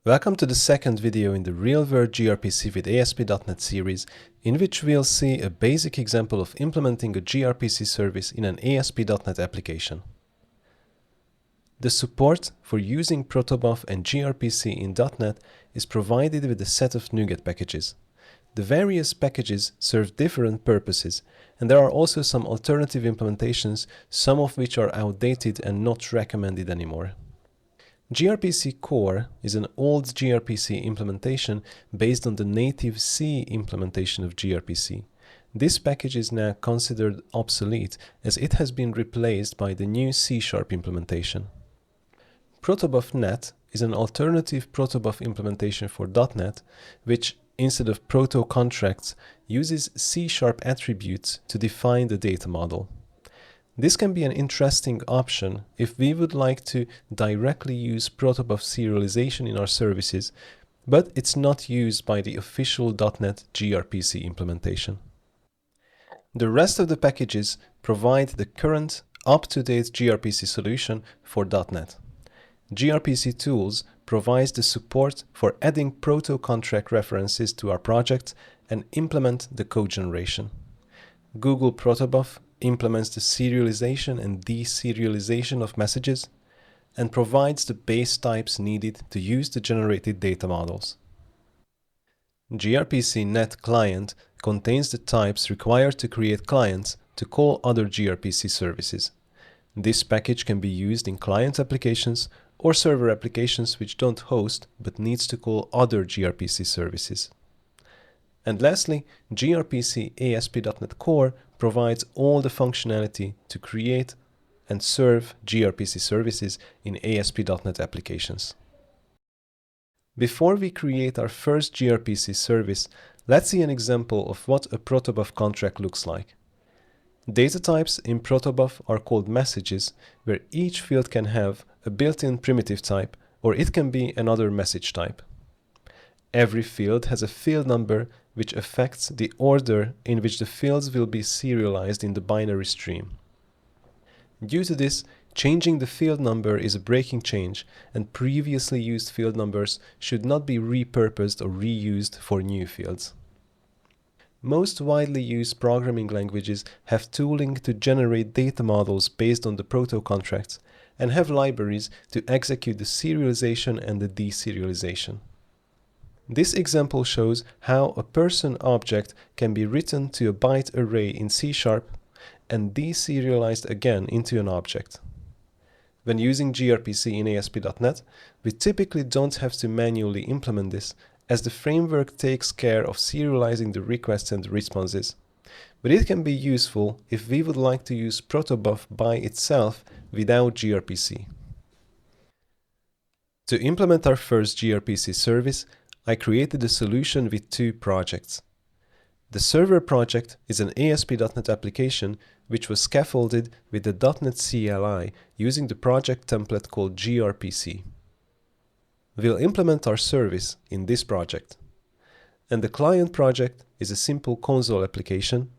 Welcome to the second video in the real-world gRPC with ASP.NET series, in which we'll see a basic example of implementing a gRPC service in an ASP.NET application. The support for using Protobuf and gRPC in .NET is provided with a set of NuGet packages. The various packages serve different purposes, and there are also some alternative implementations, some of which are outdated and not recommended anymore. gRPC Core is an old gRPC implementation based on the native C implementation of gRPC. This package is now considered obsolete as it has been replaced by the new C# implementation. Protobuf.NET is an alternative Protobuf implementation for .NET, which, instead of proto contracts, uses C# attributes to define the data model. This can be an interesting option if we would like to directly use Protobuf serialization in our services, but it's not used by the official .NET gRPC implementation. The rest of the packages provide the current, up-to-date gRPC solution for .NET. gRPC Tools provides the support for adding proto-contract references to our project and implement the code generation. Google Protobuf implements the serialization and deserialization of messages and provides the base types needed to use the generated data models. gRPC Net Client contains the types required to create clients to call other gRPC services. This package can be used in client applications or server applications which don't host but needs to call other gRPC services. And lastly, gRPC ASP.NET Core provides all the functionality to create and serve gRPC services in ASP.NET applications. Before we create our first gRPC service, let's see an example of what a Protobuf contract looks like. Data types in Protobuf are called messages, where each field can have a built-in primitive type, or it can be another message type. Every field has a field number which affects the order in which the fields will be serialized in the binary stream. Due to this, changing the field number is a breaking change, and previously used field numbers should not be repurposed or reused for new fields. Most widely used programming languages have tooling to generate data models based on the proto-contracts and have libraries to execute the serialization and the deserialization. This example shows how a person object can be written to a byte array in C# and deserialized again into an object. When using gRPC in ASP.NET, we typically don't have to manually implement this, as the framework takes care of serializing the requests and the responses. But it can be useful if we would like to use Protobuf by itself without gRPC. To implement our first gRPC service, I created a solution with two projects. The server project is an ASP.NET application which was scaffolded with the .NET CLI using the project template called gRPC. We'll implement our service in this project. And the client project is a simple console application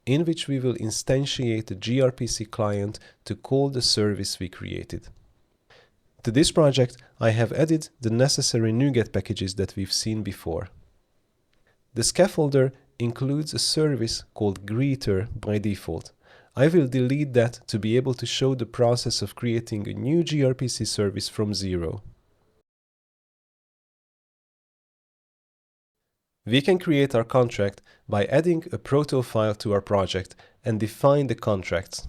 in which we will instantiate the gRPC client to call the service we created. To this project, I have added the necessary NuGet packages that we've seen before. The scaffolder includes a service called greeter by default. I will delete that to be able to show the process of creating a new gRPC service from zero. We can create our contract by adding a proto file to our project and define the contracts.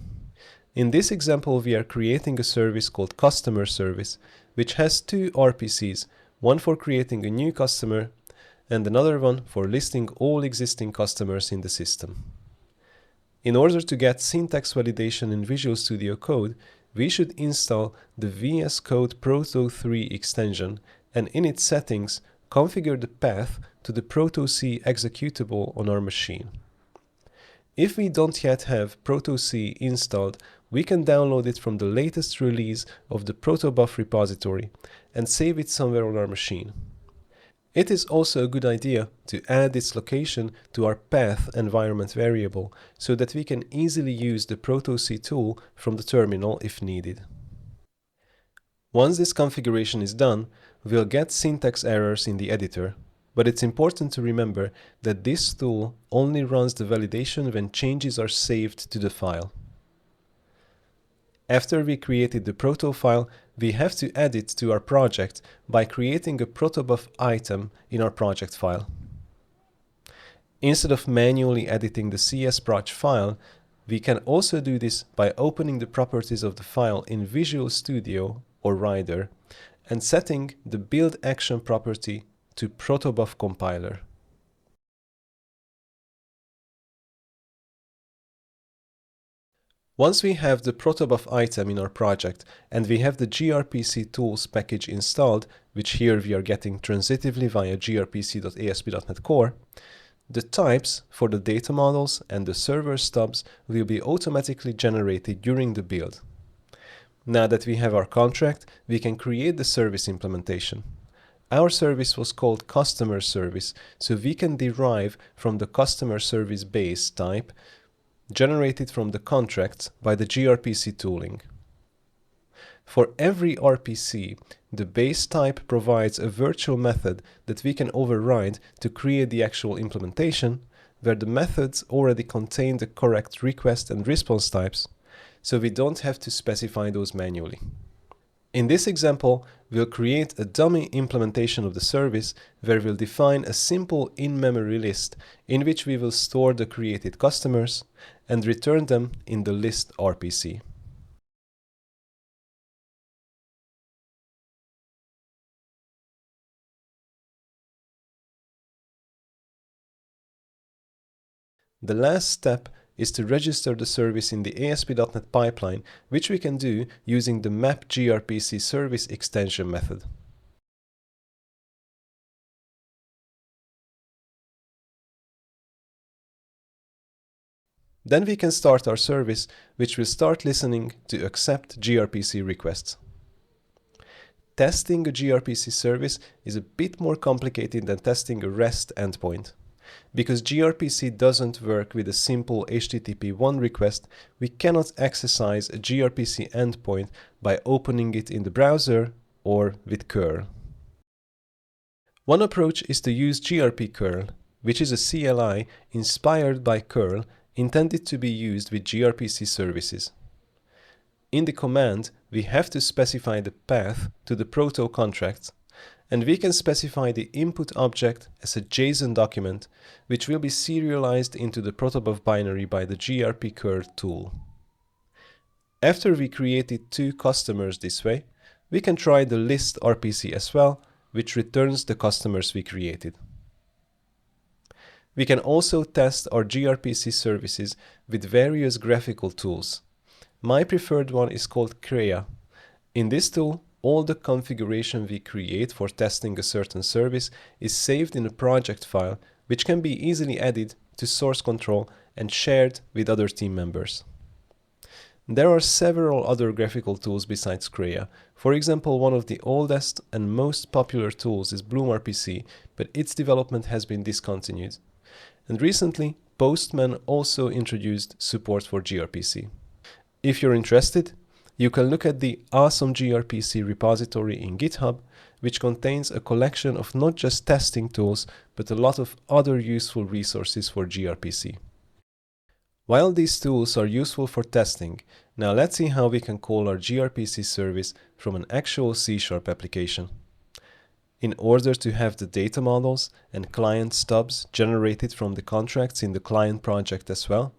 In this example, we are creating a service called customer service, which has two RPCs, one for creating a new customer and another one for listing all existing customers in the system. In order to get syntax validation in Visual Studio Code, we should install the VS Code Proto3 extension and in its settings configure the path to the Proto-C executable on our machine. If we don't yet have Proto-C installed, we can download it from the latest release of the Protobuf repository and save it somewhere on our machine. It is also a good idea to add its location to our path environment variable so that we can easily use the Proto-C tool from the terminal if needed. Once this configuration is done, we'll get syntax errors in the editor, but it's important to remember that this tool only runs the validation when changes are saved to the file. After we created the proto file, we have to add it to our project by creating a Protobuf item in our project file. Instead of manually editing the csproj file, we can also do this by opening the properties of the file in Visual Studio or Rider and setting the build action property to Protobuf compiler. Once we have the Protobuf item in our project and we have the gRPC tools package installed, which here we are getting transitively via grpc.asp.NET Core, the types for the data models and the server stubs will be automatically generated during the build. Now that we have our contract, we can create the service implementation. Our service was called customer service, so we can derive from the customer service base type generated from the contracts by the gRPC tooling. For every RPC, the base type provides a virtual method that we can override to create the actual implementation, where the methods already contain the correct request and response types, so we don't have to specify those manually. In this example, we'll create a dummy implementation of the service where we'll define a simple in-memory list in which we will store the created customers and return them in the list RPC. The last step is to register the service in the ASP.NET pipeline, which we can do using the map gRPC service extension method. Then we can start our service, which will start listening to accept gRPC requests. Testing a gRPC service is a bit more complicated than testing a REST endpoint. Because gRPC doesn't work with a simple HTTP1 request, we cannot exercise a gRPC endpoint by opening it in the browser or with curl. One approach is to use grpcurl, which is a CLI inspired by curl intended to be used with gRPC services. In the command, we have to specify the path to the proto contract, and we can specify the input object as a JSON document, which will be serialized into the Protobuf binary by the grpcurl tool. After we created two customers this way, we can try the list RPC as well, which returns the customers we created. We can also test our gRPC services with various graphical tools. My preferred one is called Crea. In this tool, all the configuration we create for testing a certain service is saved in a project file, which can be easily added to source control and shared with other team members. There are several other graphical tools besides Crea. For example, one of the oldest and most popular tools is BloomRPC, but its development has been discontinued. And recently, Postman also introduced support for gRPC. If you're interested, you can look at the Awesome gRPC repository in GitHub, which contains a collection of not just testing tools, but a lot of other useful resources for gRPC. While these tools are useful for testing, now let's see how we can call our gRPC service from an actual C# application. In order to have the data models and client stubs generated from the contracts in the client project as well,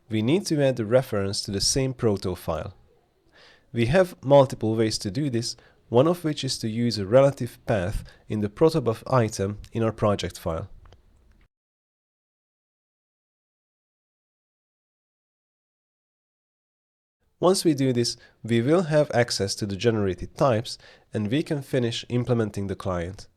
we need to add a reference to the same proto file. We have multiple ways to do this, one of which is to use a relative path in the Protobuf item in our project file. Once we do this, we will have access to the generated types and we can finish implementing the client.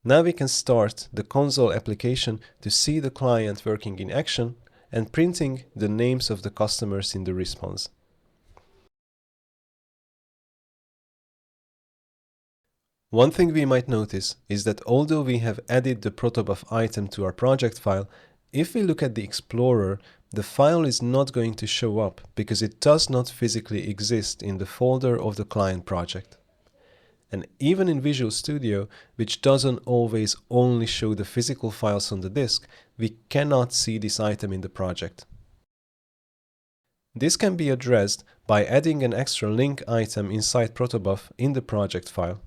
Now we can start the console application to see the client working in action and printing the names of the customers in the response. One thing we might notice is that although we have added the Protobuf item to our project file, if we look at the Explorer, the file is not going to show up because it does not physically exist in the folder of the client project. And even in Visual Studio, which doesn't always only show the physical files on the disk, we cannot see this item in the project. This can be addressed by adding an extra link item inside Protobuf in the project file.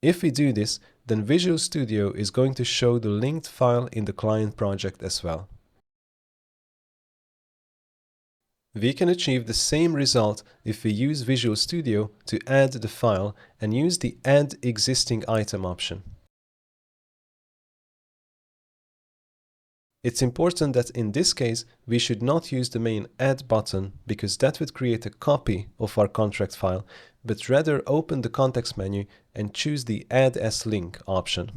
If we do this, then Visual Studio is going to show the linked file in the client project as well. We can achieve the same result if we use Visual Studio to add the file and use the Add Existing Item option. It's important that in this case, we should not use the main Add button because that would create a copy of our contract file, but rather open the context menu and choose the Add as Link option.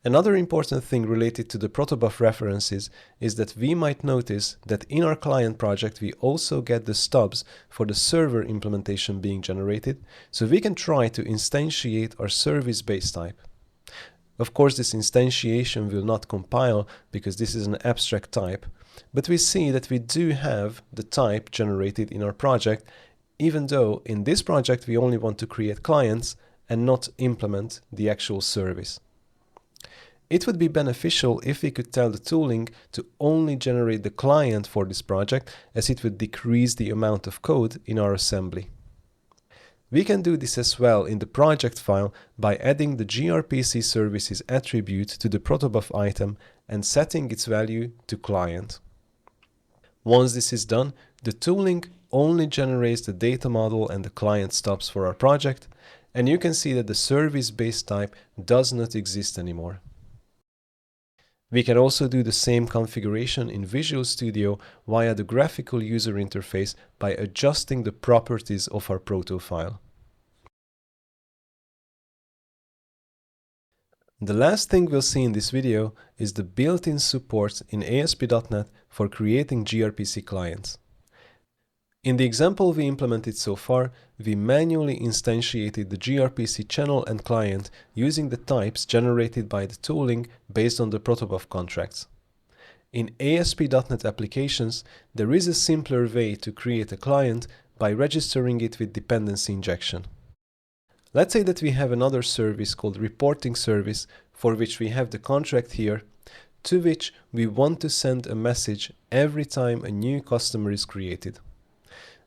Another important thing related to the Protobuf references is that we might notice that in our client project we also get the stubs for the server implementation being generated, so we can try to instantiate our service base type. Of course, this instantiation will not compile because this is an abstract type, but we see that we do have the type generated in our project, even though in this project we only want to create clients and not implement the actual service. It would be beneficial if we could tell the tooling to only generate the client for this project, as it would decrease the amount of code in our assembly. We can do this as well in the project file by adding the gRPC services attribute to the Protobuf item and setting its value to client. Once this is done, the tooling only generates the data model and the client stubs for our project, and you can see that the service base type does not exist anymore. We can also do the same configuration in Visual Studio via the graphical user interface by adjusting the properties of our proto file. The last thing we'll see in this video is the built-in support in ASP.NET for creating gRPC clients. In the example we implemented so far, we manually instantiated the gRPC channel and client using the types generated by the tooling based on the Protobuf contracts. In ASP.NET applications, there is a simpler way to create a client by registering it with dependency injection. Let's say that we have another service called reporting service, for which we have the contract here, to which we want to send a message every time a new customer is created.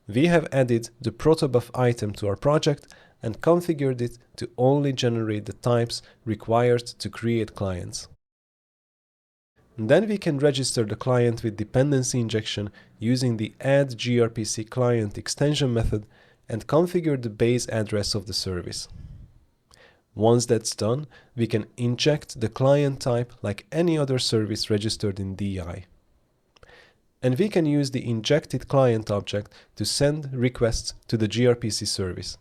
We have added the Protobuf item to our project and configured it to only generate the types required to create clients. Then we can register the client with dependency injection using the add gRPC client extension method and configure the base address of the service. Once that's done, we can inject the client type like any other service registered in DI. And we can use the injected client object to send requests to the gRPC service.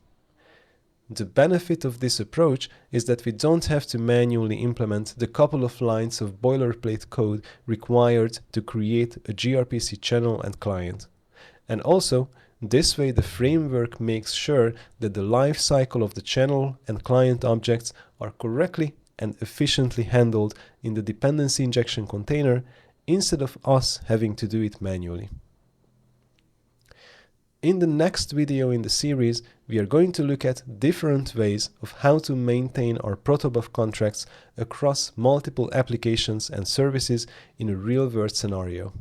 The benefit of this approach is that we don't have to manually implement the couple of lines of boilerplate code required to create a gRPC channel and client. And also, this way the framework makes sure that the life cycle of the channel and client objects are correctly and efficiently handled in the dependency injection container, instead of us having to do it manually. In the next video in the series, we are going to look at different ways of how to maintain our Protobuf contracts across multiple applications and services in a real-world scenario.